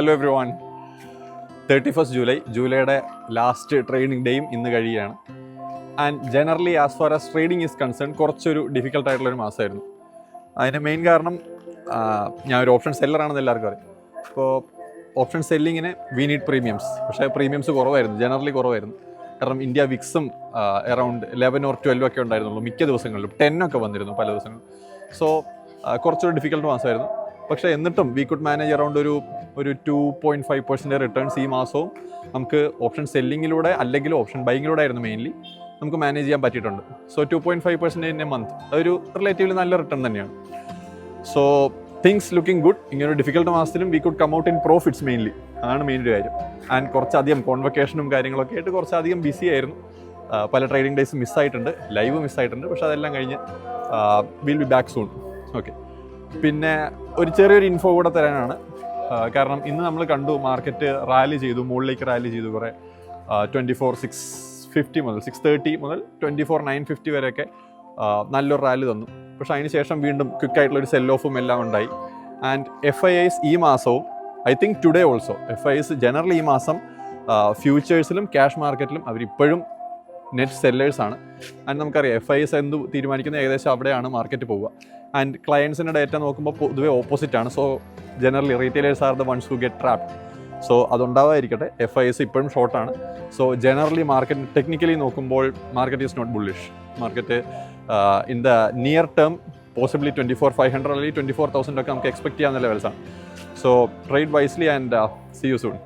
Hello everyone. 31st ജൂലൈയുടെ last trading ഡേയും ഇന്ന് കഴിയുകയാണ്. And generally as far as trading is concern കുറച്ചൊരു ഡിഫിക്കൽട്ടായിട്ടുള്ളൊരു മാസമായിരുന്നു. അതിന് മെയിൻ കാരണം ഞാൻ ഒരു ഓപ്ഷൻ സെല്ലറാണെന്ന് എല്ലാവർക്കും അറിയാം. അപ്പോൾ ഓപ്ഷൻ സെല്ലിങ്ങിന് വി നീഡ് പ്രീമിയംസ്. പക്ഷേ പ്രീമിയംസ് കുറവായിരുന്നു, ജനറലി കുറവായിരുന്നു. കാരണം ഇന്ത്യ വിക്സും അറൗണ്ട് 11 or 12 ഒക്കെ ഉണ്ടായിരുന്നുള്ളൂ മിക്ക ദിവസങ്ങളിലും. 10 ഒക്കെ വന്നിരുന്നു പല ദിവസങ്ങളും. സോ കുറച്ചൊരു ഡിഫിക്കൽട്ട് മാസമായിരുന്നു. പക്ഷേ എന്നിട്ടും വി കുഡ് മാനേജ് അറൗണ്ട് ഒരു 2.5% റിട്ടേൺസ് ഈ മാസവും നമുക്ക് ഓപ്ഷൻ സെല്ലിങ്ങിലൂടെ അല്ലെങ്കിൽ ഓപ്ഷൻ ബൈങ്ങിലൂടെ ആയിരുന്നു മെയിൻലി നമുക്ക് മാനേജ് ചെയ്യാൻ പറ്റിയിട്ടുണ്ട്. സോ 2.5% ഇൻ എ മന്ത് അതൊരു റിലേറ്റീവ്ലി നല്ല റിട്ടേൺ തന്നെയാണ്. So things looking good. ഇങ്ങനൊരു ഡിഫിക്കൽട്ട് മാസത്തിലും we could come out in profits mainly. അതാണ് മെയിൻ ഒരു കാര്യം. ആൻഡ് കുറച്ചധികം കോൺവക്കേഷനും കാര്യങ്ങളൊക്കെ ആയിട്ട് കുറച്ചധികം ബിസി ആയിരുന്നു. പല ട്രേഡിംഗ് ഡേയ്സ് മിസ്സായിട്ടുണ്ട്, ലൈവ് മിസ്സായിട്ടുണ്ട്. പക്ഷേ അതെല്ലാം കഴിഞ്ഞ് will be back soon. Okay, പിന്നെ ഒരു ചെറിയൊരു ഇൻഫോ കൂടെ തരാനാണ്. കാരണം ഇന്ന് നമ്മൾ കണ്ടു മാർക്കറ്റ് റാലി ചെയ്തു, മുകളിലേക്ക് റാലി ചെയ്തു കുറേ. 24,650 മുതൽ 630 മുതൽ 24,950 വരെയൊക്കെ നല്ലൊരു റാലി തന്നു. പക്ഷേ അതിന് ശേഷം വീണ്ടും ക്വിക്കായിട്ടുള്ളൊരു സെൽ ഓഫും എല്ലാം ഉണ്ടായി. ആൻഡ് FIIs ഈ മാസവും I think today also FIIs generally ഈ മാസം ഫ്യൂച്ചേഴ്സിലും ക്യാഷ് മാർക്കറ്റിലും അവരിപ്പോഴും നെറ്റ് സെല്ലേഴ്സാണ്. ആൻഡ് നമുക്കറിയാം FIIs എന്ത് തീരുമാനിക്കുന്നത് ഏകദേശം അവിടെയാണ് മാർക്കറ്റ് പോവുക. ആൻഡ് ക്ലയൻസിൻ്റെ ഡേറ്റ നോക്കുമ്പോൾ പൊതുവെ ഓപ്പോസിറ്റാണ്. So generally retailers are the ones who get trapped. So അതുണ്ടാവാതിരിക്കട്ടെ. FIIs ഇപ്പോഴും ഷോർട്ടാണ്. സോ ജനറലി മാർക്കറ്റ് ടെക്നിക്കലി നോക്കുമ്പോൾ market is not bullish. Market in the near term possibly 24,500 അല്ലെങ്കിൽ 24,000 ഒക്കെ നമുക്ക് എക്സ്പെക്ട് ചെയ്യാവുന്ന ലെവൽസാണ്. So trade wisely and see you soon.